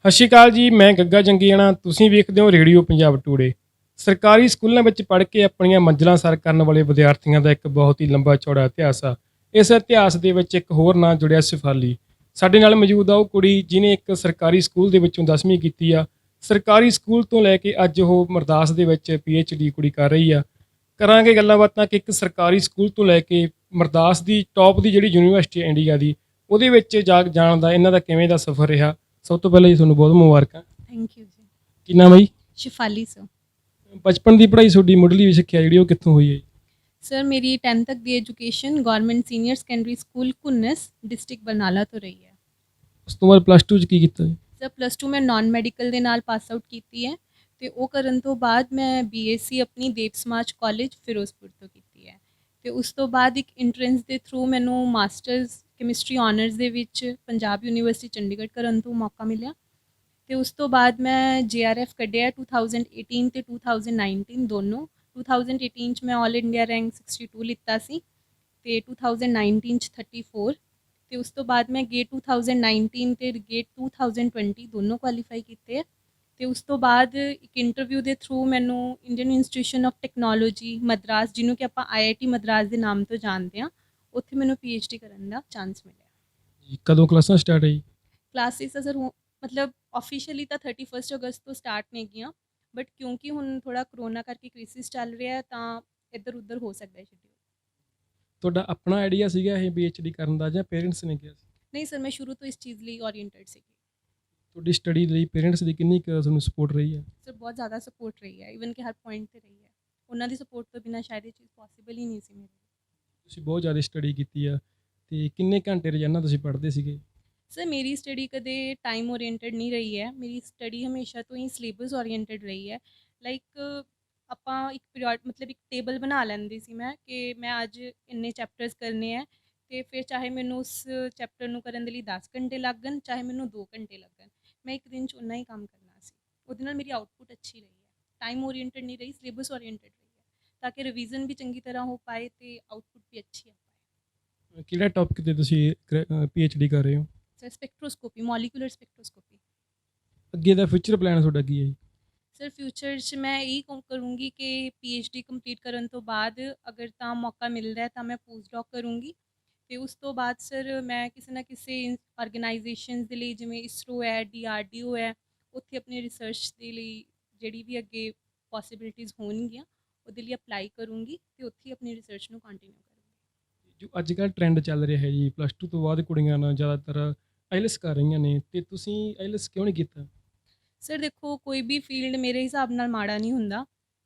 ਸਤਿ ਸ਼੍ਰੀ ਅਕਾਲ ਜੀ, ਮੈਂ ਗੱਗਾ ਜੰਗੀਆਣਾ। ਤੁਸੀਂ ਵੇਖਦੇ ਹੋ ਰੇਡੀਓ ਪੰਜਾਬ ਟੂਡੇ। ਸਰਕਾਰੀ ਸਕੂਲਾਂ ਵਿੱਚ ਪੜ੍ਹ ਕੇ ਆਪਣੀਆਂ ਮੰਜ਼ਿਲਾਂ ਸਰ ਕਰਨ ਵਾਲੇ ਵਿਦਿਆਰਥੀਆਂ ਦਾ ਇੱਕ ਬਹੁਤ ਹੀ ਲੰਬਾ ਚੌੜਾ ਇਤਿਹਾਸ ਆ। ਇਸ ਇਤਿਹਾਸ ਦੇ ਵਿੱਚ ਇੱਕ ਹੋਰ ਨਾਂ ਜੁੜਿਆ, ਸ਼ੇਫਾਲੀ। ਸਾਡੇ ਨਾਲ ਮੌਜੂਦ ਆ ਉਹ ਕੁੜੀ ਜਿਹਨੇ ਇੱਕ ਸਰਕਾਰੀ ਸਕੂਲ ਦੇ ਵਿੱਚੋਂ 10ਵੀਂ ਕੀਤੀ ਆ। ਸਰਕਾਰੀ ਸਕੂਲ ਤੋਂ ਲੈ ਕੇ ਅੱਜ ਉਹ ਮਰਦਾਸ ਦੇ ਵਿੱਚ PhD ਕੁੜੀ ਕਰ ਰਹੀ ਆ। ਕਰਾਂਗੇ ਗੱਲਾਂ ਬਾਤਾਂ ਕਿ ਇੱਕ ਸਰਕਾਰੀ ਸਕੂਲ ਤੋਂ ਲੈ ਕੇ ਮਰਦਾਸ ਦੀ ਟੌਪ ਦੀ ਜਿਹੜੀ ਯੂਨੀਵਰਸਿਟੀ ਇੰਡੀਆ ਦੀ, ਉਹਦੇ ਵਿੱਚ ਜਾਣ ਦਾ ਇਹਨਾਂ ਦਾ ਕਿਵੇਂ ਦਾ ਸਫ਼ਰ ਰਿਹਾ। ਸਭ ਤੋਂ ਪਹਿਲਾਂ ਜੀ ਤੁਹਾਨੂੰ ਬਹੁਤ ਮੁਬਾਰਕਾਂ। ਥੈਂਕ ਯੂ ਜੀ। ਕੀ ਨਾਮ ਹੈ ਜੀ? ਸ਼ਿਫਾਲੀ ਸਰ। ਬਚਪਨ ਦੀ ਪੜ੍ਹਾਈ ਤੁਹਾਡੀ ਮੁੱਢਲੀ ਸਿੱਖਿਆ ਜਿਹੜੀ ਉਹ ਕਿੱਥੋਂ ਹੋਈ ਹੈ ਜੀ? ਸਰ ਮੇਰੀ 10th ਤੱਕ ਦੀ education government senior secondary school Kunnas district Barnala ਤੋਂ ਰਹੀ ਹੈ। ਉਸ ਤੋਂ ਬਾਅਦ ਪਲੱਸ 2 'ਚ ਕੀ ਕੀਤਾ ਜੀ? ਸਰ +2 ਮੈਂ ਨਾਨ ਮੈਡੀਕਲ ਦੇ ਨਾਲ ਪਾਸ ਆਊਟ ਕੀਤੀ ਹੈ ਅਤੇ ਉਹ ਕਰਨ ਤੋਂ ਬਾਅਦ ਮੈਂ BSc ਆਪਣੀ ਦੇਵ ਸਮਾਜ ਕਾਲਜ ਫਿਰੋਜ਼ਪੁਰ ਤੋਂ ਕੀਤੀ ਹੈ ਅਤੇ ਉਸ ਤੋਂ ਬਾਅਦ ਇੱਕ ਇੰਟਰੈਂਸ ਦੇ ਥਰੂ ਮੈਨੂੰ ਮਾਸਟਰਸ ਕੈਮਿਸਟਰੀ ਆਨਰਸ ਦੇ ਵਿੱਚ ਪੰਜਾਬ ਯੂਨੀਵਰਸਿਟੀ ਚੰਡੀਗੜ੍ਹ ਕਰਨ ਤੋਂ ਮੌਕਾ ਮਿਲਿਆ ਅਤੇ ਉਸ ਤੋਂ ਬਾਅਦ ਮੈਂ JRF ਕੱਢਿਆ 2018 ਅਤੇ 2019 ਦੋਨੋਂ। 2018 'ਚ ਮੈਂ ਆਲ ਇੰਡੀਆ ਰੈਂਕ 62 ਲਿੱਤਾ ਸੀ ਅਤੇ 2019 'ਚ 34 ਅਤੇ ਉਸ ਤੋਂ ਬਾਅਦ ਮੈਂ ਗੇਟ 2019 ਅਤੇ ਗੇਟ 2020 ਦੋਨੋਂ ਕੁਆਲੀਫਾਈ ਕੀਤੇ ਅਤੇ ਉਸ ਤੋਂ ਬਾਅਦ ਇੱਕ ਇੰਟਰਵਿਊ ਦੇ ਥਰੂ ਮੈਨੂੰ Indian institution of technology Madras, ਜਿਹਨੂੰ ਕਿ ਆਪਾਂ IIT ਮਦਰਾਸ ਦੇ ਨਾਮ ਤੋਂ ਜਾਣਦੇ ਹਾਂ, ਉੱਥੇ ਮੈਨੂੰ PhD ਕਰਨ ਦਾ ਚਾਂਸ ਮਿਲਿਆ। ਜੀ, ਕਦੋਂ ਕਲਾਸਾਂ ਸਟਾਰਟ ਹੈ ਜੀ? ਕਲਾਸਿਸ ਤਾਂ ਸਰ ਮਤਲਬ ਆਫੀਸ਼ੀਅਲੀ ਤਾਂ 31 ਅਗਸਤ ਤੋਂ ਸਟਾਰਟ ਨੇ ਗਈਆਂ, ਬਟ ਕਿਉਂਕਿ ਹੁਣ ਥੋੜ੍ਹਾ ਕਰੋਨਾ ਕਰਕੇ ਕ੍ਰਿਸਿਸ ਚੱਲ ਰਿਹਾ ਹੈ ਤਾਂ ਇੱਧਰ ਉੱਧਰ ਹੋ ਸਕਦਾ ਹੈ ਸ਼ਡਿਊਲ। ਤੁਹਾਡਾ ਆਪਣਾ ਆਈਡੀਆ ਸੀਗਾ ਇਹ PhD ਕਰਨ ਦਾ ਜਾਂ ਪੇਰੈਂਟਸ ਨੇ ਕਿਹਾ ਸੀ? ਨਹੀਂ ਸਰ, ਮੈਂ ਸ਼ੁਰੂ ਤੋਂ ਇਸ ਚੀਜ਼ ਲਈ ਓਰੀਐਂਟਡ ਸੀਗੀ। ਤੁਹਾਡੀ ਸਟੱਡੀ ਲਈ ਪੇਰੈਂਟਸ ਦੀ ਕਿੰਨੀ ਕੁ ਤੁਹਾਨੂੰ ਸਪੋਰਟ ਰਹੀ ਹੈ? ਸਰ ਬਹੁਤ ਜ਼ਿਆਦਾ ਸਪੋਰਟ ਰਹੀ ਹੈ, ਈਵਨ ਕਿ ਹਰ ਪੁਆਇੰਟ 'ਤੇ ਰਹੀ ਹੈ। ਉਹਨਾਂ ਦੀ ਸਪੋਰਟ ਤੋਂ ਬਿਨਾਂ ਸ਼ਾਇਦ ਇਹ ਚੀਜ਼ ਪੋਸੀਬਲ ਹੀ ਨਹੀਂ ਸੀ ਮੇਰੇ ਲਈ। ਤੁਸੀਂ ਬਹੁਤ ਜ਼ਿਆਦਾ ਸਟੱਡੀ ਕੀਤੀ ਆ ਅਤੇ ਕਿੰਨੇ ਘੰਟੇ ਰੋਜ਼ਾਨਾ ਤੁਸੀਂ ਪੜ੍ਹਦੇ ਸੀਗੇ? ਸਰ ਮੇਰੀ ਸਟੱਡੀ ਕਦੇ ਟਾਈਮ ਓਰੀਐਂਟਡ ਨਹੀਂ ਰਹੀ ਹੈ, ਮੇਰੀ ਸਟੱਡੀ ਹਮੇਸ਼ਾ ਤੋਂ ਹੀ ਸਿਲੇਬਸ ਓਰੀਐਂਟਡ ਰਹੀ ਹੈ। ਲਾਈਕ ਆਪਾਂ ਇੱਕ ਪੀਰੀਅਡ ਮਤਲਬ ਇੱਕ ਟੇਬਲ ਬਣਾ ਲੈਂਦੀ ਸੀ ਮੈਂ ਕਿ ਮੈਂ ਅੱਜ ਇੰਨੇ ਚੈਪਟਰਸ ਕਰਨੇ ਹੈ ਅਤੇ ਫਿਰ ਚਾਹੇ ਮੈਨੂੰ ਉਸ ਚੈਪਟਰ ਨੂੰ ਕਰਨ ਦੇ ਲਈ 10 ਘੰਟੇ ਲੱਗਣ, ਚਾਹੇ ਮੈਨੂੰ 2 ਘੰਟੇ ਲੱਗਣ, ਮੈਂ ਇੱਕ ਦਿਨ 'ਚ ਉਨਾ ਹੀ ਕੰਮ ਕਰਨਾ ਸੀ। ਉਹਦੇ ਨਾਲ ਮੇਰੀ ਆਊਟਪੁੱਟ ਅੱਛੀ ਰਹੀ ਹੈ। ਟਾਈਮ ਓਰੀਐਂਟਡ ਨਹੀਂ ਰਹੀ, ਸਿਲੇਬਸ ਓਰੀਐਂਟਡ ਰਹੀ ਹੈ ਤਾਂ ਕਿ ਰਿਵੀਜ਼ਨ ਵੀ ਚੰਗੀ ਤਰ੍ਹਾਂ ਹੋ ਪਾਏ ਅਤੇ ਆਊਟਪੁੱਟ ਵੀ ਅੱਛੀ ਆ ਪਾਏ। ਕਿਹੜਾ ਟੌਪਿਕ 'ਤੇ ਤੁਸੀਂ PhD ਕਰ ਰਹੇ ਹੋ? Sir spectroscopy, molecular spectroscopy. ਅੱਗੇ ਦਾ ਫਿਊਚਰ ਪਲਾਨ ਤੁਹਾਡਾ ਕੀ ਹੈ ਜੀ? ਸਰ ਫਿਊਚਰ 'ਚ ਮੈਂ ਇਹੀ ਕਰੂੰਗੀ ਕਿ PhD ਕੰਪਲੀਟ ਕਰਨ ਤੋਂ ਬਾਅਦ ਅਗਰ ਤਾਂ ਮੌਕਾ ਮਿਲਦਾ ਹੈ ਤਾਂ ਮੈਂ ਪੋਸਟ ਡੌਕ ਕਰੂੰਗੀ ਅਤੇ ਉਸ ਤੋਂ ਬਾਅਦ ਸਰ ਮੈਂ ਕਿਸੇ ਨਾ ਕਿਸੇ ਆਰਗੇਨਾਈਜੇਸ਼ਨਸ ਦੇ ਲਈ, ਜਿਵੇਂ ISRO ਹੈ, DRDO ਹੈ, ਉੱਥੇ ਆਪਣੀ ਰਿਸਰਚ ਦੇ ਲਈ ਜਿਹੜੀ ਵੀ ਅੱਗੇ ਪੋਸੀਬਿਲਿਟੀਜ਼ ਹੋਣਗੀਆਂ ਉਹਦੇ ਲਈ ਅਪਲਾਈ ਕਰੂੰਗੀ ਅਤੇ ਉੱਥੇ ਹੀ ਆਪਣੀ ਰਿਸਰਚ ਨੂੰ ਕੰਟੀਨਿਊ ਕਰੂੰਗੀ। ਜੋ ਅੱਜ ਕੱਲ੍ਹ ਟਰੈਂਡ ਚੱਲ ਰਿਹਾ ਹੈ ਜੀ, +2 ਤੋਂ ਬਾਅਦ ਕੁੜੀਆਂ ਨਾਲ ਜ਼ਿਆਦਾਤਰ IELTS ਕਰ ਰਹੀਆਂ ਨੇ, ਅਤੇ ਤੁਸੀਂ IELTS ਕਿਉਂ ਨਹੀਂ ਕੀਤਾ? ਸਰ ਦੇਖੋ, ਕੋਈ ਵੀ ਫੀਲਡ ਮੇਰੇ ਹਿਸਾਬ ਨਾਲ ਮਾੜਾ ਨਹੀਂ ਹੁੰਦਾ।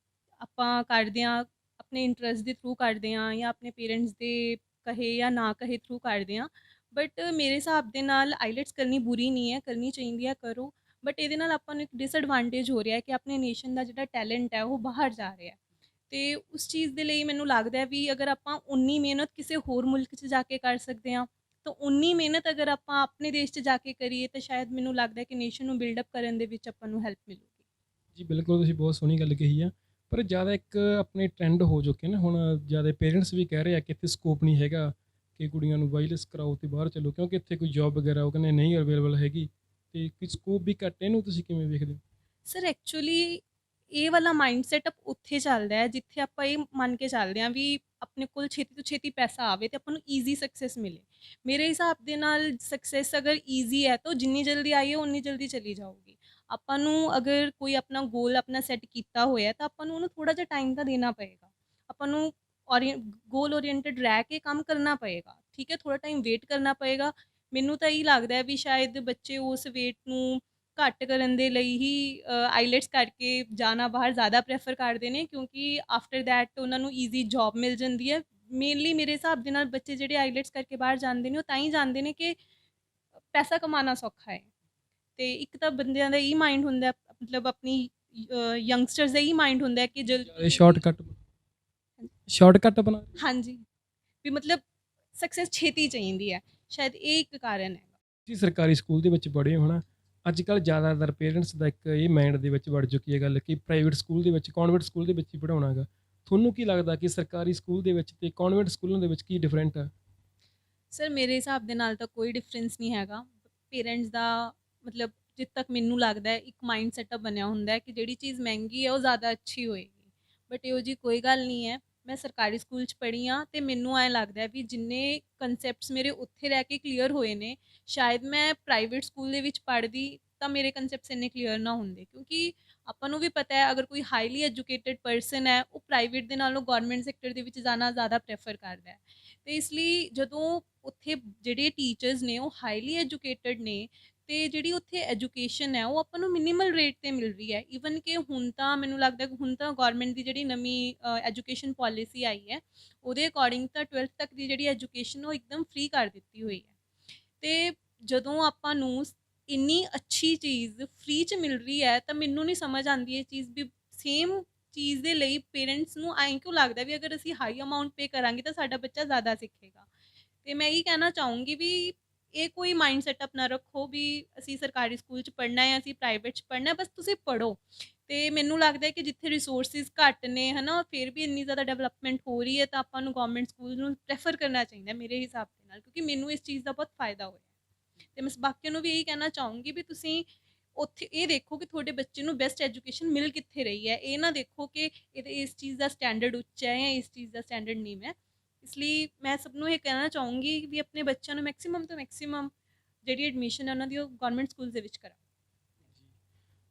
ਆਪਾਂ ਕਰਦੇ ਹਾਂ ਆਪਣੇ ਇੰਟਰਸਟ ਦੇ ਥਰੂ ਕਰਦੇ ਹਾਂ ਜਾਂ ਆਪਣੇ ਪੇਰੈਂਟਸ ਦੇ ਕਹੇ ਜਾਂ ਨਾ ਕਹੇ ਥਰੂ ਕਰਦੇ ਹਾਂ, ਬਟ ਮੇਰੇ ਹਿਸਾਬ ਦੇ ਨਾਲ ਆਈਲੈਟਸ ਕਰਨੀ ਬੁਰੀ ਨਹੀਂ ਹੈ, ਕਰਨੀ ਚਾਹੀਦੀ ਹੈ, ਕਰੋ। ਬਟ ਇਹਦੇ ਨਾਲ ਆਪਾਂ ਨੂੰ ਇੱਕ ਡਿਸਐਡਵਾਂਟੇਜ ਹੋ ਰਿਹਾ ਹੈ ਕਿ ਆਪਣੇ ਨੇਸ਼ਨ ਦਾ ਜਿਹੜਾ ਟੈਲੈਂਟ ਹੈ ਉਹ ਬਾਹਰ ਜਾ ਰਿਹਾ ਅਤੇ ਉਸ ਚੀਜ਼ ਦੇ ਲਈ ਮੈਨੂੰ ਲੱਗਦਾ ਹੈ ਵੀ ਅਗਰ ਆਪਾਂ ਉਨੀ ਮਿਹਨਤ ਕਿਸੇ ਹੋਰ ਮੁਲਕ 'ਚ ਜਾ ਕੇ ਕਰ ਸਕਦੇ ਹਾਂ ਤਾਂ ਉਨੀ ਮਿਹਨਤ ਅਗਰ ਆਪਾਂ ਆਪਣੇ ਦੇਸ਼ 'ਚ ਜਾ ਕੇ ਕਰੀਏ ਤਾਂ ਸ਼ਾਇਦ ਮੈਨੂੰ ਲੱਗਦਾ ਕਿ ਨੇਸ਼ਨ ਨੂੰ ਬਿਲਡਅਪ ਕਰਨ ਦੇ ਵਿੱਚ ਆਪਾਂ ਨੂੰ ਹੈਲਪ ਮਿਲੂਗੀ। ਜੀ ਬਿਲਕੁਲ, ਤੁਸੀਂ ਬਹੁਤ ਸੋਹਣੀ ਗੱਲ ਕਹੀ ਆ। ਪਰ ਜ਼ਿਆਦਾ ਇੱਕ ਆਪਣੇ ਟਰੈਂਡ ਹੋ ਚੁੱਕੇ ਨਾ ਹੁਣ, ਜ਼ਿਆਦਾ ਪੇਰੈਂਟਸ ਵੀ ਕਹਿ ਰਹੇ ਆ ਕਿ ਇੱਥੇ ਸਕੋਪ ਨਹੀਂ ਹੈਗਾ ਕਿ ਕੁੜੀਆਂ ਨੂੰ IELTS ਕਰਾਓ ਅਤੇ ਬਾਹਰ ਚੱਲੋ, ਕਿਉਂਕਿ ਇੱਥੇ ਕੋਈ ਜੋਬ ਵਗੈਰਾ ਉਹ ਕਹਿੰਦੇ ਨਹੀਂ ਅਵੇਲੇਬਲ ਹੈਗੀ ਅਤੇ ਕੋਈ ਸਕੋਪ ਵੀ ਘੱਟ। ਇਹਨੂੰ ਤੁਸੀਂ ਕਿਵੇਂ ਵੇਖਦੇ ਹੋ? ਸਰ ਐਕਚੁਅਲੀ ਇਹ ਵਾਲਾ ਮਾਈਂਡ ਸੈਟਅਪ ਉੱਥੇ ਚੱਲਦਾ ਹੈ ਜਿੱਥੇ ਆਪਾਂ ਇਹ ਮੰਨ ਕੇ ਚੱਲਦੇ ਹਾਂ ਵੀ ਆਪਣੇ ਕੋਲ ਛੇਤੀ ਤੋਂ ਛੇਤੀ ਪੈਸਾ ਆਵੇ ਅਤੇ ਆਪਾਂ ਨੂੰ ਈਜ਼ੀ ਸਕਸੈਸ ਮਿਲੇ। ਮੇਰੇ ਹਿਸਾਬ ਦੇ ਨਾਲ ਸਕਸੈਸ ਅਗਰ ਈਜ਼ੀ ਹੈ ਤਾਂ ਜਿੰਨੀ ਜਲਦੀ ਆਈ ਹੈ ਉਨੀ ਜਲਦੀ ਚਲੀ ਜਾਊਗੀ। ਆਪਾਂ ਨੂੰ ਅਗਰ ਕੋਈ ਆਪਣਾ ਗੋਲ ਆਪਣਾ ਸੈੱਟ ਕੀਤਾ ਹੋਇਆ ਤਾਂ ਆਪਾਂ ਨੂੰ ਉਹਨੂੰ ਥੋੜ੍ਹਾ ਜਿਹਾ ਟਾਈਮ ਤਾਂ ਦੇਣਾ ਪਏਗਾ। ਆਪਾਂ ਨੂੰ ਗੋਲ ਓਰੀਐਂਟਡ ਰਹਿ ਕੇ ਕੰਮ ਕਰਨਾ ਪਏਗਾ, ਠੀਕ ਹੈ, ਥੋੜ੍ਹਾ ਟਾਈਮ ਵੇਟ ਕਰਨਾ ਪਏਗਾ। ਮੈਨੂੰ ਤਾਂ ਇਹੀ ਲੱਗਦਾ ਹੈ ਵੀ ਸ਼ਾਇਦ ਬੱਚੇ ਉਸ ਵੇਟ ਨੂੰ ਘੱਟ ਕਰਨ ਦੇ ਲਈ ਹੀ ਆਈਲੈਟਸ ਕਰਕੇ ਜਾਣਾ ਬਾਹਰ ਜ਼ਿਆਦਾ ਪ੍ਰੈਫਰ ਕਰਦੇ ਨੇ, ਕਿਉਂਕਿ ਆਫਟਰ ਦੈਟ ਉਹਨਾਂ ਨੂੰ ਈਜ਼ੀ ਜੋਬ ਮਿਲ ਜਾਂਦੀ ਹੈ। ਮੇਨਲੀ ਮੇਰੇ ਹਿਸਾਬ ਦੇ ਨਾਲ ਬੱਚੇ ਜਿਹੜੇ ਆਈਲੈਟਸ ਕਰਕੇ ਬਾਹਰ ਜਾਂਦੇ ਨੇ ਉਹ ਤਾਂ ਹੀ ਜਾਂਦੇ ਨੇ ਕਿ ਪੈਸਾ ਕਮਾਉਣਾ ਸੌਖਾ ਹੈ ਅਤੇ ਇੱਕ ਤਾਂ ਬੰਦਿਆਂ ਦਾ ਇਹੀ ਮਾਈਂਡ ਹੁੰਦਾ, ਮਤਲਬ ਆਪਣੀ ਯੰਗਸਟਰਸ ਦਾ ਇਹੀ ਮਾਈਂਡ ਹੁੰਦਾ ਕਿ ਜਲਦੀ ਸ਼ਾਰਟਕੱਟ ਬਣਾ। ਹਾਂਜੀ, ਵੀ ਮਤਲਬ ਸਕਸੈਸ ਛੇਤੀ ਚਾਹੀਦੀ ਹੈ, ਸ਼ਾਇਦ ਇਹ ਇੱਕ ਕਾਰਨ ਹੈ। ਤੁਸੀਂ ਸਰਕਾਰੀ ਸਕੂਲ ਦੇ ਵਿੱਚ ਪੜ੍ਹੇ ਹੋ ਨਾ, ਅੱਜ ਕੱਲ੍ਹ ਜ਼ਿਆਦਾਤਰ ਪੇਰੈਂਟਸ ਦਾ ਇੱਕ ਇਹ ਮਾਈਂਡ ਦੇ ਵਿੱਚ ਵੜ ਚੁੱਕੀ ਹੈ ਗੱਲ ਕਿ ਪ੍ਰਾਈਵੇਟ ਸਕੂਲ ਦੇ ਵਿੱਚ, ਕੌਨਵੈਂਟ ਸਕੂਲ ਦੇ ਵਿੱਚ ਹੀ ਪੜ੍ਹਾਉਣਾ ਗਾ। ਤੁਹਾਨੂੰ ਕੀ ਲੱਗਦਾ ਕਿ ਸਰਕਾਰੀ ਸਕੂਲ ਦੇ ਵਿੱਚ ਅਤੇ ਕੌਨਵੈਂਟ ਸਕੂਲਾਂ ਦੇ ਵਿੱਚ ਕੀ ਡਿਫਰੈਂਟ ਆ? ਸਰ ਮੇਰੇ ਹਿਸਾਬ ਦੇ ਨਾਲ ਤਾਂ ਕੋਈ ਡਿਫਰੈਂਸ ਨਹੀਂ ਹੈਗਾ। ਪੇਰੈਂਟਸ ਦਾ ਮਤਲਬ ਜਿੱਥੇ ਤੱਕ ਮੈਨੂੰ ਲੱਗਦਾ ਹੈ ਇੱਕ ਮਾਈਂਡ ਸੈਟਅਪ ਬਣਿਆ ਹੁੰਦਾ ਹੈ ਕਿ ਜਿਹੜੀ ਚੀਜ਼ ਮਹਿੰਗੀ ਹੈ ਉਹ ਜ਼ਿਆਦਾ ਅੱਛੀ ਹੋਏਗੀ, ਬਟ ਇਹੋ ਜਿਹੀ ਕੋਈ ਗੱਲ ਨਹੀਂ ਹੈ। ਮੈਂ ਸਰਕਾਰੀ ਸਕੂਲ 'ਚ ਪੜ੍ਹੀ ਹਾਂ ਅਤੇ ਮੈਨੂੰ ਐਂ ਲੱਗਦਾ ਹੈ ਵੀ ਜਿੰਨੇ ਕਨਸੈਪਟਸ ਮੇਰੇ ਉੱਥੇ ਰਹਿ ਕੇ ਕਲੀਅਰ ਹੋਏ ਨੇ, ਸ਼ਾਇਦ ਮੈਂ ਪ੍ਰਾਈਵੇਟ ਸਕੂਲ ਦੇ ਵਿੱਚ ਪੜ੍ਹਦੀ ਤਾਂ ਮੇਰੇ ਕਨਸੈਪਟਸ ਇੰਨੇ ਕਲੀਅਰ ਨਾ ਹੁੰਦੇ, ਕਿਉਂਕਿ ਆਪਾਂ ਨੂੰ ਵੀ ਪਤਾ ਹੈ ਅਗਰ ਕੋਈ ਹਾਈਲੀ ਐਜੂਕੇਟਿਡ ਪਰਸਨ ਹੈ ਉਹ ਪ੍ਰਾਈਵੇਟ ਦੇ ਨਾਲੋਂ ਗਵਰਨਮੈਂਟ ਸੈਕਟਰ ਦੇ ਵਿੱਚ ਜਾਣਾ ਜ਼ਿਆਦਾ ਪ੍ਰੈਫਰ ਕਰਦਾ ਹੈ। ਅਤੇ ਇਸ ਲਈ ਜਦੋਂ ਉੱਥੇ ਜਿਹੜੇ ਟੀਚਰਸ ਨੇ ਉਹ ਹਾਈਲੀ ਐਜੂਕੇਟਡ ਨੇ ਅਤੇ ਜਿਹੜੀ ਉੱਥੇ ਐਜੂਕੇਸ਼ਨ ਹੈ ਉਹ ਆਪਾਂ ਨੂੰ ਮਿਨੀਮਲ ਰੇਟ 'ਤੇ ਮਿਲ ਰਹੀ ਹੈ। ਈਵਨ ਕਿ ਹੁਣ ਤਾਂ ਮੈਨੂੰ ਲੱਗਦਾ ਕਿ ਹੁਣ ਤਾਂ ਗੌਰਮੈਂਟ ਦੀ ਜਿਹੜੀ ਨਵੀਂ ਐਜੂਕੇਸ਼ਨ ਪੋਲਿਸੀ ਆਈ ਹੈ ਉਹਦੇ ਅਕੋਰਡਿੰਗ ਤਾਂ 12th ਤੱਕ ਦੀ ਜਿਹੜੀ ਐਜੂਕੇਸ਼ਨ ਉਹ ਇੱਕਦਮ ਫ੍ਰੀ ਕਰ ਦਿੱਤੀ ਹੋਈ ਹੈ। ਅਤੇ ਜਦੋਂ ਆਪਾਂ ਨੂੰ ਇੰਨੀ ਅੱਛੀ ਚੀਜ਼ ਫ੍ਰੀ 'ਚ ਮਿਲ ਰਹੀ ਹੈ ਤਾਂ ਮੈਨੂੰ ਨਹੀਂ ਸਮਝ ਆਉਂਦੀ ਇਹ ਚੀਜ਼ ਵੀ ਸੇਮ ਚੀਜ਼ ਦੇ ਲਈ ਪੇਰੈਂਟਸ ਨੂੰ ਐਂ ਕਿਉਂ ਲੱਗਦਾ ਵੀ ਅਗਰ ਅਸੀਂ ਹਾਈ ਅਮਾਊਂਟ ਪੇ ਕਰਾਂਗੇ ਤਾਂ ਸਾਡਾ ਬੱਚਾ ਜ਼ਿਆਦਾ ਸਿੱਖੇਗਾ। ਅਤੇ ਮੈਂ ਇਹੀ ਕਹਿਣਾ ਚਾਹੂੰਗੀ ਵੀ ਇਹ ਕੋਈ ਮਾਈਂਡ ਸੈਟਅਪ ਨਾ ਰੱਖੋ ਵੀ ਅਸੀਂ ਸਰਕਾਰੀ ਸਕੂਲ 'ਚ ਪੜ੍ਹਨਾ ਹੈ ਅਸੀਂ ਪ੍ਰਾਈਵੇਟ 'ਚ ਪੜ੍ਹਨਾ, ਬਸ ਤੁਸੀਂ ਪੜ੍ਹੋ। ਅਤੇ ਮੈਨੂੰ ਲੱਗਦਾ ਹੈ ਕਿ ਜਿੱਥੇ ਰਿਸੋਰਸਿਸ ਘੱਟ ਨੇ ਹੈ ਨਾ, ਫਿਰ ਵੀ ਇੰਨੀ ਜ਼ਿਆਦਾ ਡਿਵੈਲਪਮੈਂਟ ਹੋ ਰਹੀ ਹੈ ਤਾਂ ਆਪਾਂ ਨੂੰ ਗਵਰਨਮੈਂਟ ਸਕੂਲ ਨੂੰ ਪ੍ਰੈਫਰ ਕਰਨਾ ਚਾਹੀਦਾ ਮੇਰੇ ਹਿਸਾਬ ਦੇ ਨਾਲ, ਕਿਉਂਕਿ ਮੈਨੂੰ ਇਸ ਚੀਜ਼ ਦਾ ਬਹੁਤ ਫਾਇਦਾ ਹੋਇਆ। ਅਤੇ ਮੈਂ ਬਾਕੀਆਂ ਨੂੰ ਵੀ ਇਹੀ ਕਹਿਣਾ ਚਾਹੂੰਗੀ ਵੀ ਤੁਸੀਂ ਉੱਥੇ ਇਹ ਦੇਖੋ ਕਿ ਤੁਹਾਡੇ ਬੱਚੇ ਨੂੰ ਬੈਸਟ ਐਜੂਕੇਸ਼ਨ ਮਿਲ ਕਿੱਥੇ ਰਹੀ ਹੈ, ਇਹ ਨਾ ਦੇਖੋ ਕਿ ਇਸ ਚੀਜ਼ ਦਾ ਸਟੈਂਡਰਡ ਉੱਚਾ ਹੈ ਜਾਂ ਇਸ ਚੀਜ਼ ਦਾ ਸਟੈਂਡਰਡ ਨੀਵਾਂ ਹੈ। ਇਸ ਲਈ ਮੈਂ ਸਭ ਨੂੰ ਇਹ ਕਹਿਣਾ ਚਾਹੂੰਗੀ ਵੀ ਆਪਣੇ ਬੱਚਿਆਂ ਨੂੰ ਮੈਕਸਿਮਮ ਤੋਂ ਮੈਕਸਿਮਮ ਜਿਹੜੀ ਐਡਮਿਸ਼ਨ ਹੈ ਉਹਨਾਂ ਦੀ ਉਹ ਗਵਰਨਮੈਂਟ ਸਕੂਲ ਦੇ ਵਿੱਚ ਕਰਾਓ।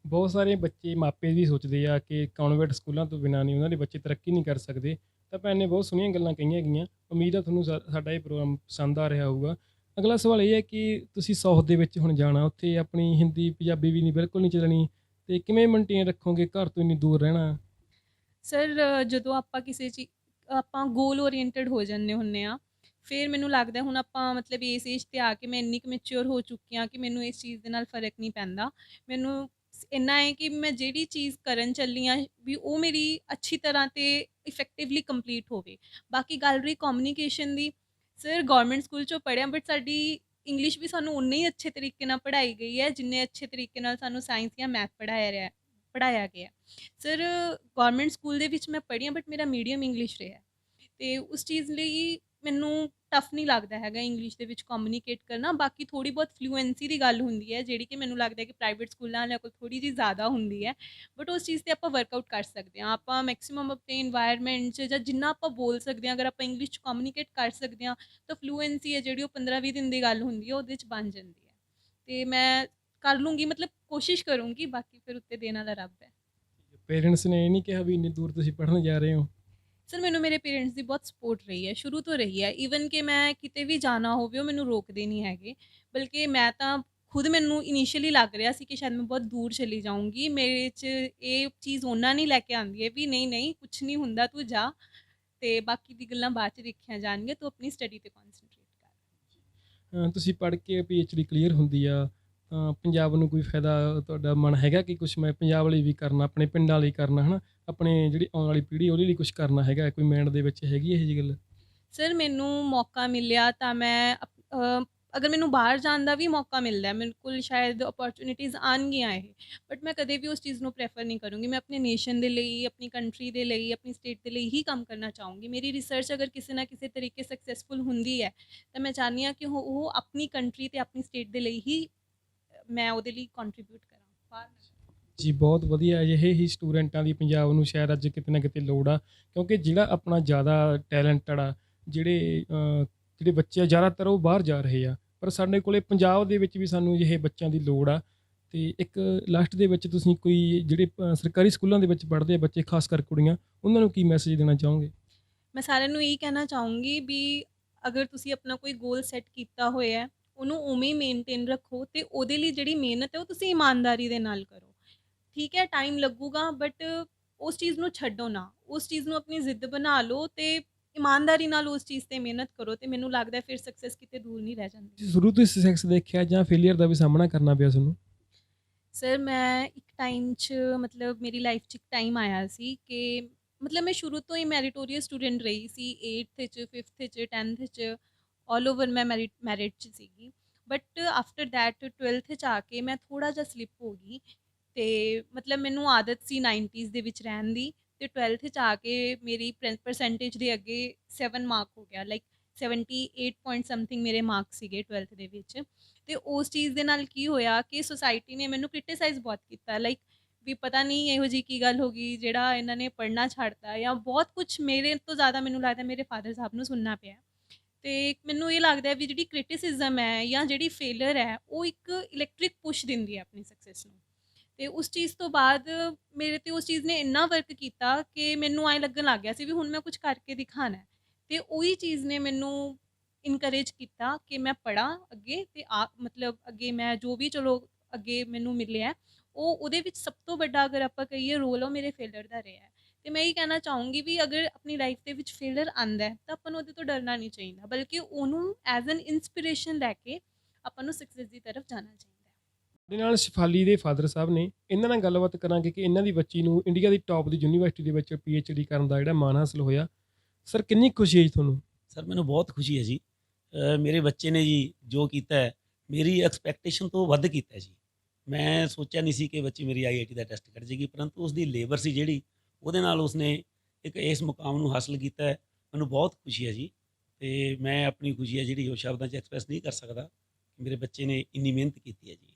ਬਹੁਤ ਸਾਰੇ ਬੱਚੇ ਮਾਪੇ ਵੀ ਸੋਚਦੇ ਆ ਕਿ ਕਨਵੈਂਟ ਸਕੂਲਾਂ ਤੋਂ ਬਿਨਾਂ ਨਹੀਂ ਉਹਨਾਂ ਦੇ ਬੱਚੇ ਤਰੱਕੀ ਨਹੀਂ ਕਰ ਸਕਦੇ। ਤਾਂ ਭੈਣ ਨੇ ਬਹੁਤ ਸੋਹਣੀਆਂ ਗੱਲਾਂ ਕਹੀਆਂ ਗਈਆਂ। ਉਮੀਦ ਆ ਤੁਹਾਨੂੰ ਸਾਡਾ ਇਹ ਪ੍ਰੋਗਰਾਮ ਪਸੰਦ ਆ ਰਿਹਾ ਹੋਊਗਾ। ਅਗਲਾ ਸਵਾਲ ਇਹ ਹੈ ਕਿ ਤੁਸੀਂ ਸਾਊਥ ਦੇ ਵਿੱਚ ਹੁਣ ਜਾਣਾ, ਉੱਥੇ ਆਪਣੀ ਹਿੰਦੀ ਪੰਜਾਬੀ ਵੀ ਨਹੀਂ ਬਿਲਕੁਲ ਨਹੀਂ ਚੱਲਣੀ, ਅਤੇ ਕਿਵੇਂ ਮੇਨਟੇਨ ਰੱਖੋਗੇ ਘਰ ਤੋਂ ਇੰਨੀ ਦੂਰ ਰਹਿਣਾ? ਸਰ ਜਦੋਂ ਆਪਾਂ ਕਿਸੇ ਚੀਜ਼ ਆਪਾਂ ਗੋਲ ਓਰੀਐਂਟਡ ਹੋ ਜਾਂਦੇ ਹੁੰਦੇ ਆ, ਫਿਰ ਮੈਨੂੰ ਲੱਗਦਾ ਹੁਣ ਆਪਾਂ ਮਤਲਬ ਇਸ ਏਜ 'ਤੇ ਆ ਕੇ ਮੈਂ ਇੰਨੀ ਕੁ ਮੈਚਿਓਰ ਹੋ ਚੁੱਕੀ ਹਾਂ ਕਿ ਮੈਨੂੰ ਇਸ ਚੀਜ਼ ਦੇ ਨਾਲ ਫਰਕ ਨਹੀਂ ਪੈਂਦਾ। ਮੈਨੂੰ ਇੰਨਾ ਹੈ ਕਿ ਮੈਂ ਜਿਹੜੀ ਚੀਜ਼ ਕਰਨ ਚੱਲੀ ਹਾਂ ਵੀ ਉਹ ਮੇਰੀ ਅੱਛੀ ਤਰ੍ਹਾਂ ਅਤੇ ਇਫੈਕਟਿਵਲੀ ਕੰਪਲੀਟ ਹੋਵੇ। ਬਾਕੀ ਗੱਲ ਰਹੀ ਕਮਿਊਨੀਕੇਸ਼ਨ ਦੀ, ਸਰ ਗੌਰਮੈਂਟ ਸਕੂਲ 'ਚੋਂ ਪੜ੍ਹਿਆ ਬਟ ਸਾਡੀ ਇੰਗਲਿਸ਼ ਵੀ ਸਾਨੂੰ ਉਨੇ ਹੀ ਅੱਛੇ ਤਰੀਕੇ ਨਾਲ ਪੜ੍ਹਾਈ ਗਈ ਹੈ ਜਿੰਨੇ ਅੱਛੇ ਤਰੀਕੇ ਨਾਲ ਸਾਨੂੰ ਸਾਇੰਸ ਜਾਂ ਮੈਥ ਪੜ੍ਹਾਇਆ ਗਿਆ। ਸਰ ਗੌਰਮੈਂਟ ਸਕੂਲ ਦੇ ਵਿੱਚ ਮੈਂ ਪੜ੍ਹੀ ਹਾਂ ਬਟ ਮੇਰਾ ਮੀਡੀਅਮ ਇੰਗਲਿਸ਼ ਰਿਹਾ ਅਤੇ ਉਸ ਚੀਜ਼ ਲਈ ਮੈਨੂੰ ਟਫ ਨਹੀਂ ਲੱਗਦਾ ਹੈਗਾ ਇੰਗਲਿਸ਼ ਦੇ ਵਿੱਚ ਕਮਿਊਨੀਕੇਟ ਕਰਨਾ। ਬਾਕੀ ਥੋੜ੍ਹੀ ਬਹੁਤ ਫਲੂਐਂਸੀ ਦੀ ਗੱਲ ਹੁੰਦੀ ਹੈ ਜਿਹੜੀ ਕਿ ਮੈਨੂੰ ਲੱਗਦਾ ਕਿ ਪ੍ਰਾਈਵੇਟ ਸਕੂਲਾਂ ਵਾਲਿਆਂ ਕੋਲ ਥੋੜ੍ਹੀ ਜਿਹੀ ਜ਼ਿਆਦਾ ਹੁੰਦੀ ਹੈ, ਬਟ ਉਸ ਚੀਜ਼ 'ਤੇ ਆਪਾਂ ਵਰਕਆਊਟ ਕਰ ਸਕਦੇ ਹਾਂ। ਆਪਾਂ ਮੈਕਸੀਮਮ ਆਪਣੇ ਇਨਵਾਇਰਮੈਂਟ 'ਚ ਜਾਂ ਜਿੰਨਾ ਆਪਾਂ ਬੋਲ ਸਕਦੇ ਹਾਂ, ਅਗਰ ਆਪਾਂ ਇੰਗਲਿਸ਼ 'ਚ ਕਮਿਊਨੀਕੇਟ ਕਰ ਸਕਦੇ ਹਾਂ ਤਾਂ ਫਲੂਐਂਸੀ ਹੈ ਜਿਹੜੀ ਉਹ 15-20 ਦਿਨ ਦੀ ਗੱਲ ਹੁੰਦੀ ਹੈ ਉਹਦੇ 'ਚ ਬਣ ਜਾਂਦੀ ਹੈ। ਅਤੇ ਮੈਂ ਕਰ ਲੂੰਗੀ, ਮਤਲਬ ਕੋਸ਼ਿਸ਼ ਕਰੂੰਗੀ, ਬਾਕੀ ਫਿਰ ਉੱਤੇ ਦੇਣ ਵਾਲਾ ਰੱਬ ਹੈ। ਪੇਰੈਂਟਸ ਨੇ ਇਹ ਨਹੀਂ ਕਿਹਾ ਵੀ ਇੰਨੀ ਦੂਰ ਤੁਸੀਂ ਪੜ੍ਹਨ ਜਾ ਰਹੇ ਹੋ? ਸਰ ਮੈਨੂੰ ਮੇਰੇ ਪੇਰੈਂਟਸ ਦੀ ਬਹੁਤ ਸਪੋਰਟ ਰਹੀ ਹੈ, ਸ਼ੁਰੂ ਤੋਂ ਰਹੀ ਹੈ। ਈਵਨ ਕਿ ਮੈਂ ਕਿਤੇ ਵੀ ਜਾਣਾ ਹੋਵੇ ਉਹ ਮੈਨੂੰ ਰੋਕਦੇ ਨਹੀਂ ਹੈਗੇ, ਬਲਕਿ ਮੈਂ ਤਾਂ ਖੁਦ ਮੈਨੂੰ ਇਨੀਸ਼ੀਅਲੀ ਲੱਗ ਰਿਹਾ ਸੀ ਕਿ ਸ਼ਾਇਦ ਮੈਂ ਬਹੁਤ ਦੂਰ ਚਲੀ ਜਾਊਂਗੀ। ਮੇਰੇ 'ਚ ਇਹ ਚੀਜ਼ ਉਹਨਾਂ ਨਹੀਂ ਲੈ ਕੇ ਆਉਂਦੀ ਹੈ ਵੀ ਨਹੀਂ ਨਹੀਂ ਕੁਛ ਨਹੀਂ ਹੁੰਦਾ ਤੂੰ ਜਾ, ਅਤੇ ਬਾਕੀ ਦੀ ਗੱਲਾਂ ਬਾਅਦ 'ਚ ਦੇਖੀਆਂ ਜਾਣਗੀਆਂ, ਤੂੰ ਆਪਣੀ ਸਟੱਡੀ 'ਤੇ ਕੌਨਸਨਟਰੇਟ ਕਰ। ਤੁਸੀਂ ਪੜ੍ਹ ਕੇ PhD ਕਲੀਅਰ ਹੁੰਦੀ ਆ ਤਾਂ ਪੰਜਾਬ ਨੂੰ ਕੋਈ ਫਾਇਦਾ ਤੁਹਾਡਾ ਮਨ ਹੈਗਾ ਕਿ ਕੁਛ ਮੈਂ ਪੰਜਾਬ ਲਈ ਵੀ ਕਰਨਾ, ਆਪਣੇ ਪਿੰਡਾਂ ਲਈ ਕਰਨਾ, ਹੈ ਨਾ, ਆਪਣੇ ਜਿਹੜੀ ਆਉਣ ਵਾਲੀ ਪੀੜ੍ਹੀ ਉਹਦੇ ਲਈ ਕੁਛ ਕਰਨਾ ਹੈਗਾ, ਕੋਈ ਮਾਈਂਡ ਦੇ ਵਿੱਚ ਹੈਗੀ ਇਹੋ ਜਿਹੀ ਗੱਲ? ਸਰ ਮੈਨੂੰ ਮੌਕਾ ਮਿਲਿਆ ਤਾਂ ਮੈਂ ਅਗਰ ਮੈਨੂੰ ਬਾਹਰ ਜਾਣ ਦਾ ਵੀ ਮੌਕਾ ਮਿਲਦਾ ਹੈ, ਮੇਰੇ ਕੋਲ ਸ਼ਾਇਦ ਓਪੋਰਚੁਨਿਟੀਜ਼ ਆਉਣਗੀਆਂ ਇਹ, ਬਟ ਮੈਂ ਕਦੇ ਵੀ ਉਸ ਚੀਜ਼ ਨੂੰ ਪ੍ਰੈਫਰ ਨਹੀਂ ਕਰੂੰਗੀ। ਮੈਂ ਆਪਣੇ ਨੇਸ਼ਨ ਦੇ ਲਈ, ਆਪਣੀ ਕੰਟਰੀ ਦੇ ਲਈ, ਆਪਣੀ ਸਟੇਟ ਦੇ ਲਈ ਹੀ ਕੰਮ ਕਰਨਾ ਚਾਹੂੰਗੀ। ਮੇਰੀ ਰਿਸਰਚ ਅਗਰ ਕਿਸੇ ਨਾ ਕਿਸੇ ਤਰੀਕੇ ਸਕਸੈਸਫੁਲ ਹੁੰਦੀ ਹੈ ਤਾਂ ਮੈਂ ਚਾਹੁੰਦੀ ਹਾਂ ਕਿ ਉਹ ਆਪਣੀ ਕੰਟਰੀ ਅਤੇ ਆਪਣੀ ਸਟੇਟ ਦੇ ਲਈ ਹੀ ਮੈਂ ਉਹਦੇ ਲਈ ਕੰਟਰੀਬਿਊਟ ਕਰਾਂ, ਬਾਹਰ ਨਾ। ਜੀ ਬਹੁਤ ਵਧੀਆ। ਅਜਿਹੇ ਹੀ ਸਟੂਡੈਂਟਾਂ ਦੀ ਪੰਜਾਬ ਨੂੰ ਸ਼ਾਇਦ ਅੱਜ ਕਿਤੇ ਨਾ ਕਿਤੇ ਲੋੜ ਆ, ਕਿਉਂਕਿ ਜਿਹੜਾ ਆਪਣਾ ਜ਼ਿਆਦਾ ਟੈਲੈਂਟਡ ਆ, ਜਿਹੜੇ ਬੱਚੇ ਆ ਜ਼ਿਆਦਾਤਰ ਉਹ ਬਾਹਰ ਜਾ ਰਹੇ ਆ, ਪਰ ਸਾਡੇ ਕੋਲੇ ਪੰਜਾਬ ਦੇ ਵਿੱਚ ਵੀ ਸਾਨੂੰ ਅਜਿਹੇ ਬੱਚਿਆਂ ਦੀ ਲੋੜ ਆ। ਅਤੇ ਇੱਕ ਲਾਸਟ ਦੇ ਵਿੱਚ ਤੁਸੀਂ ਕੋਈ ਜਿਹੜੇ ਸਰਕਾਰੀ ਸਕੂਲਾਂ ਦੇ ਵਿੱਚ ਪੜ੍ਹਦੇ ਆ ਬੱਚੇ, ਖਾਸ ਕਰ ਕੁੜੀਆਂ, ਉਹਨਾਂ ਨੂੰ ਕੀ ਮੈਸੇਜ ਦੇਣਾ ਚਾਹੋਗੇ? ਮੈਂ ਸਾਰਿਆਂ ਨੂੰ ਇਹੀ ਕਹਿਣਾ ਚਾਹੂੰਗੀ ਵੀ ਅਗਰ ਤੁਸੀਂ ਆਪਣਾ ਕੋਈ ਗੋਲ ਸੈੱਟ ਕੀਤਾ ਹੋਇਆ ਹੈ ਉਹਨੂੰ ਉਵੇਂ ਹੀ ਮੇਨਟੇਨ ਰੱਖੋ ਅਤੇ ਉਹਦੇ ਲਈ ਜਿਹੜੀ ਮਿਹਨਤ ਹੈ ਉਹ ਤੁਸੀਂ ਇਮਾਨਦਾਰੀ ਦੇ ਨਾਲ ਕਰੋ। ਠੀਕ ਹੈ ਟਾਈਮ ਲੱਗੂਗਾ ਬਟ ਉਸ ਚੀਜ਼ ਨੂੰ ਛੱਡੋ ਨਾ, ਉਸ ਚੀਜ਼ ਨੂੰ ਆਪਣੀ ਜ਼ਿੱਦ ਬਣਾ ਲਓ ਅਤੇ ਇਮਾਨਦਾਰੀ ਨਾਲ ਉਸ ਚੀਜ਼ 'ਤੇ ਮਿਹਨਤ ਕਰੋ ਅਤੇ ਮੈਨੂੰ ਲੱਗਦਾ ਫਿਰ ਸਕਸੈਸ ਕਿਤੇ ਦੂਰ ਨਹੀਂ ਰਹਿ ਜਾਂਦੀ। ਤੁਸੀਂ ਸ਼ੁਰੂ ਤੋਂ ਹੀ ਸਕਸੈਸ ਦੇਖਿਆ ਜਾਂ ਫੇਲੀਅਰ ਦਾ ਵੀ ਸਾਹਮਣਾ ਕਰਨਾ ਪਿਆ ਤੁਹਾਨੂੰ? ਸਰ ਮੈਂ ਇੱਕ ਟਾਈਮ 'ਚ ਮਤਲਬ ਮੇਰੀ ਲਾਈਫ 'ਚ ਇੱਕ ਟਾਈਮ ਆਇਆ ਸੀ ਕਿ ਮਤਲਬ ਮੈਂ ਸ਼ੁਰੂ ਤੋਂ ਹੀ ਮੈਰੀਟੋਰੀਅਸ ਸਟੂਡੈਂਟ ਰਹੀ ਸੀ, 8th 'ਚ 5th 'ਚ 10th 'ਚ ਆਲ ਓਵਰ ਮੈਂ ਮੈਰਿਟ 'ਚ ਸੀਗੀ। ਬਟ ਆਫਟਰ ਦੈਟ 12th 'ਚ ਆ ਕੇ ਮੈਂ ਥੋੜ੍ਹਾ ਜਿਹਾ ਸਲਿੱਪ ਹੋ ਗਈ ਅਤੇ ਮਤਲਬ ਮੈਨੂੰ ਆਦਤ ਸੀ 90s ਦੇ ਵਿੱਚ ਰਹਿਣ ਦੀ, ਅਤੇ 12th 'ਚ ਆ ਕੇ ਮੇਰੀ ਪਰਸੈਂਟੇਜ ਦੇ ਅੱਗੇ 7 ਮਾਰਕ ਹੋ ਗਿਆ, ਲਾਈਕ 78 ਪੁਆਇੰਟ ਸਮਥਿੰਗ ਮੇਰੇ ਮਾਰਕਸ ਸੀਗੇ 12th ਦੇ ਵਿੱਚ। ਤੇ ਉਸ ਚੀਜ਼ ਦੇ ਨਾਲ ਕੀ ਹੋਇਆ ਕਿ ਸੋਸਾਇਟੀ ਨੇ ਮੈਨੂੰ ਕ੍ਰਿਟਿਸਾਈਜ਼ ਬਹੁਤ ਕੀਤਾ, ਲਾਈਕ ਵੀ ਪਤਾ ਨਹੀਂ ਇਹੋ ਜਿਹੀ ਕੀ ਗੱਲ ਹੋ ਗਈ ਜਿਹੜਾ ਇਹਨਾਂ ਨੇ ਪੜ੍ਹਨਾ ਛੱਡਤਾ, ਜਾਂ ਬਹੁਤ ਕੁਛ ਮੇਰੇ ਤੋਂ ਜ਼ਿਆਦਾ ਮੈਨੂੰ ਲੱਗਦਾ ਮੇਰੇ ਫਾਦਰ ਸਾਹਿਬ ਨੂੰ ਸੁਣਨਾ ਪਿਆ। ਤੇ ਮੈਨੂੰ ਇਹ ਲੱਗਦਾ ਹੈ ਵੀ ਜਿਹੜੀ ਕ੍ਰਿਟਿਸਿਜ਼ਮ ਹੈ ਜਾਂ ਜਿਹੜੀ ਫੇਲਰ ਹੈ ਉਹ ਇੱਕ ਇਲੈਕਟ੍ਰਿਕ ਪੁਸ਼ ਦਿੰਦੀ ਹੈ ਆਪਣੀ ਸਕਸੈਸ ਨੂੰ। ਤੇ ਉਸ ਚੀਜ਼ ਤੋਂ ਬਾਅਦ ਮੇਰੇ ਤੇ ਉਸ ਚੀਜ਼ ਨੇ ਇੰਨਾ ਵਰਕ ਕੀਤਾ ਕਿ ਮੈਨੂੰ ਐਂ ਲੱਗਣ ਲੱਗ ਗਿਆ ਸੀ ਵੀ ਹੁਣ ਮੈਂ ਕੁਝ ਕਰਕੇ ਦਿਖਾਣਾ ਹੈ। ਤੇ ਉਹੀ ਚੀਜ਼ ਨੇ ਮੈਨੂੰ ਇਨਕਰੇਜ ਕੀਤਾ ਕਿ ਮੈਂ ਪੜ੍ਹਾਂ ਅੱਗੇ, ਤੇ ਮਤਲਬ ਅੱਗੇ ਮੈਂ ਜੋ ਵੀ ਚਲੋ ਅੱਗੇ ਮੈਨੂੰ ਮਿਲਿਆ ਉਹ ਉਹਦੇ ਵਿੱਚ ਸਭ ਤੋਂ ਵੱਡਾ ਅਗਰ ਆਪਾਂ ਕਹੀਏ ਰੋਲ ਉਹ ਮੇਰੇ ਫੇਲਰ ਦਾ ਰਿਹਾ ਹੈ। ਤੇ ਮੈਂ ਇਹ ਕਹਿਣਾ ਚਾਹੂੰਗੀ ਵੀ ਅਗਰ ਆਪਣੀ ਲਾਈਫ ਦੇ ਵਿੱਚ ਫੇਲਰ ਆਂਦਾ ਹੈ ਤਾਂ ਆਪਾਂ ਨੂੰ ਉਹਦੇ ਤੋਂ ਡਰਨਾ ਨਹੀਂ ਚਾਹੀਦਾ, ਬਲਕਿ ਉਹਨੂੰ ਐਜ਼ ਐਨ ਇਨਸਪੀਰੇਸ਼ਨ ਲੈ ਕੇ ਆਪਾਂ ਨੂੰ ਸਕਸੈਸ ਦੀ ਤਰਫ ਜਾਣਾ ਚਾਹੀਦਾ ਹੈ। ਸਾਡੇ ਨਾਲ ਸ਼ਿਫਾਲੀ ਦੇ ਫਾਦਰ ਸਾਹਿਬ ਨੇ, ਇਹਨਾਂ ਨਾਲ ਗੱਲਬਾਤ ਕਰਾਂਗੇ ਕਿ ਇਹਨਾਂ ਦੀ ਬੱਚੀ ਨੂੰ ਇੰਡੀਆ ਦੀ ਟੌਪ ਦੀ ਯੂਨੀਵਰਸਿਟੀ ਦੇ ਵਿੱਚ PhD ਕਰਨ ਦਾ ਜਿਹੜਾ ਮਾਣ ਹਾਸਲ ਹੋਇਆ। ਸਰ ਕਿੰਨੀ ਖੁਸ਼ੀ ਹੈ ਜੀ ਤੁਹਾਨੂੰ? ਸਰ ਮੈਨੂੰ ਬਹੁਤ ਖੁਸ਼ੀ ਹੈ ਜੀ। ਮੇਰੇ ਬੱਚੇ ਨੇ ਜੀ ਜੋ ਕੀਤਾ ਹੈ ਮੇਰੀ ਐਕਸਪੈਕਟੇਸ਼ਨ ਤੋਂ ਵੱਧ ਕੀਤਾ ਹੈ ਜੀ। ਮੈਂ ਸੋਚਿਆ ਨਹੀਂ ਸੀ ਕਿ ਬੱਚੀ ਮੇਰੀ IIT ਦਾ ਟੈਸਟ ਕੱਢ ਜਾਏਗੀ, ਪਰੰਤੂ ਉਸ ਦੀ ਲੇਬਰ ਸੀ ਜਿਹੜੀ ਉਹਦੇ ਨਾਲ ਉਸਨੇ ਇੱਕ ਇਸ ਮੁਕਾਮ ਨੂੰ ਹਾਸਲ ਕੀਤਾ ਹੈ। ਮੈਨੂੰ ਬਹੁਤ ਖੁਸ਼ੀ ਹੈ ਜੀ, ਤੇ ਮੈਂ ਆਪਣੀ ਖੁਸ਼ੀ ਹੈ ਜਿਹੜੀ ਉਹ ਸ਼ਬਦਾਂ 'ਚ ਐਕਸਪ੍ਰੈਸ ਨਹੀਂ ਕਰ ਸਕਦਾ ਕਿ ਮੇਰੇ ਬੱਚੇ ਨੇ ਇੰਨੀ ਮਿਹਨਤ ਕੀਤੀ ਹੈ ਜੀ।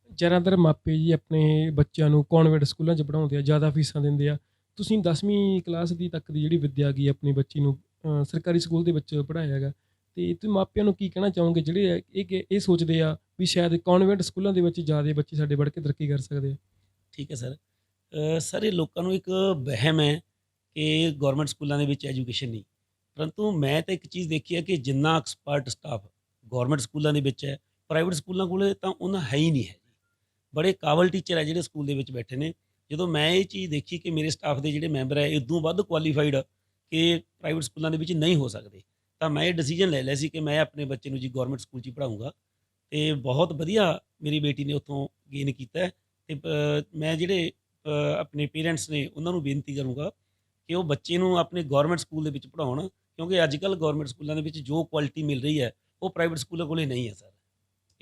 ਜ਼ਿਆਦਾਤਰ ਮਾਪੇ ਜੀ ਆਪਣੇ ਬੱਚਿਆਂ ਨੂੰ ਕੌਨਵੈਂਟ ਸਕੂਲਾਂ 'ਚ ਪੜ੍ਹਾਉਂਦੇ ਆ, ਜ਼ਿਆਦਾ ਫੀਸਾਂ ਦਿੰਦੇ ਆ। ਤੁਸੀਂ 10ਵੀਂ ਕਲਾਸ ਦੀ ਤੱਕ ਦੀ ਜਿਹੜੀ ਵਿੱਦਿਆ ਗਈ ਆਪਣੀ ਬੱਚੀ ਨੂੰ ਸਰਕਾਰੀ ਸਕੂਲ ਦੇ ਵਿੱਚ ਪੜ੍ਹਾਇਆ ਹੈਗਾ, ਅਤੇ ਤੁਸੀਂ ਮਾਪਿਆਂ ਨੂੰ ਕੀ ਕਹਿਣਾ ਚਾਹੋਗੇ ਜਿਹੜੇ ਇਹ ਸੋਚਦੇ ਆ ਵੀ ਸ਼ਾਇਦ ਕੌਨਵੈਂਟ ਸਕੂਲਾਂ ਦੇ ਵਿੱਚ ਜ਼ਿਆਦਾ ਬੱਚੇ ਸਾਡੇ ਪੜ੍ਹ ਕੇ ਤਰੱਕੀ ਕਰ ਸਕਦੇ ਆ? ਠੀਕ ਹੈ ਸਰ। ਸਰ ਇਹ ਲੋਕਾਂ ਨੂੰ ਇੱਕ ਵਹਿਮ ਹੈ ਕਿ ਗੌਰਮੈਂਟ ਸਕੂਲਾਂ ਦੇ ਵਿੱਚ ਐਜੂਕੇਸ਼ਨ ਨਹੀਂ, ਪਰੰਤੂ ਮੈਂ ਤਾਂ ਇੱਕ ਚੀਜ਼ ਦੇਖੀ ਹੈ ਕਿ ਜਿੰਨਾ ਐਕਸਪਰਟ ਸਟਾਫ ਗੌਰਮੈਂਟ ਸਕੂਲਾਂ ਦੇ ਵਿੱਚ ਹੈ, ਪ੍ਰਾਈਵੇਟ ਸਕੂਲਾਂ ਕੋਲ ਤਾਂ ਉਹਨਾਂ ਹੈ ਹੀ ਨਹੀਂ ਹੈ ਜੀ। ਬੜੇ ਕਾਬਲ ਟੀਚਰ ਹੈ ਜਿਹੜੇ ਸਕੂਲ ਦੇ ਵਿੱਚ ਬੈਠੇ ਨੇ। ਜਦੋਂ ਮੈਂ ਇਹ ਚੀਜ਼ ਦੇਖੀ ਕਿ ਮੇਰੇ ਸਟਾਫ ਦੇ ਜਿਹੜੇ ਮੈਂਬਰ ਹੈ ਇਦੋਂ ਵੱਧ ਕੁਆਲੀਫਾਈਡ ਕਿ ਪ੍ਰਾਈਵੇਟ ਸਕੂਲਾਂ ਦੇ ਵਿੱਚ ਨਹੀਂ ਹੋ ਸਕਦੇ, ਤਾਂ ਮੈਂ ਇਹ ਡਿਸੀਜਨ ਲੈ ਲਿਆ ਸੀ ਕਿ ਮੈਂ ਆਪਣੇ ਬੱਚੇ ਨੂੰ ਜੀ ਗੌਰਮੈਂਟ ਸਕੂਲ 'ਚ ਹੀ ਪੜ੍ਹਾਊਂਗਾ। ਅਤੇ ਬਹੁਤ ਵਧੀਆ ਮੇਰੀ ਬੇਟੀ ਨੇ ਉੱਥੋਂ ਗੇਨ ਕੀਤਾ ਹੈ। ਅਤੇ ਮੈਂ ਜਿਹੜੇ ਆਪਣੇ ਪੇਰੈਂਟਸ ਨੇ ਉਹਨਾਂ ਨੂੰ ਬੇਨਤੀ ਕਰੂੰਗਾ ਕਿ ਉਹ ਬੱਚੇ ਨੂੰ ਆਪਣੇ ਗੌਰਮੈਂਟ ਸਕੂਲ ਦੇ ਵਿੱਚ ਪੜ੍ਹਾਉਣ, ਕਿਉਂਕਿ ਅੱਜ ਕੱਲ੍ਹ ਗੌਰਮੈਂਟ ਸਕੂਲਾਂ ਦੇ ਵਿੱਚ ਜੋ ਕੁਆਲਿਟੀ ਮਿਲ ਰਹੀ ਹੈ ਉਹ ਪ੍ਰਾਈਵੇਟ ਸਕੂਲਾਂ ਕੋਲੇ ਨਹੀਂ ਹੈ ਸਰ।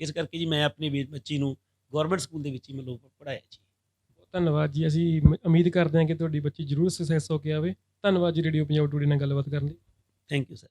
ਇਸ ਕਰਕੇ ਜੀ ਮੈਂ ਆਪਣੀ ਬੱਚੀ ਨੂੰ ਗੌਰਮੈਂਟ ਸਕੂਲ ਦੇ ਵਿੱਚ ਹੀ ਮਤਲਬ ਪੜ੍ਹਾਇਆ ਜੀ। ਬਹੁਤ ਧੰਨਵਾਦ ਜੀ। ਅਸੀਂ ਉਮੀਦ ਕਰਦੇ ਹਾਂ ਕਿ ਤੁਹਾਡੀ ਬੱਚੀ ਜ਼ਰੂਰ ਸਕਸੈਸ ਹੋ ਕੇ ਆਵੇ। ਧੰਨਵਾਦ ਜੀ ਰੇਡੀਓ ਪੰਜਾਬ ਟੂਡੇ ਨਾਲ ਗੱਲਬਾਤ ਕਰਨ ਲਈ। Thank you sir.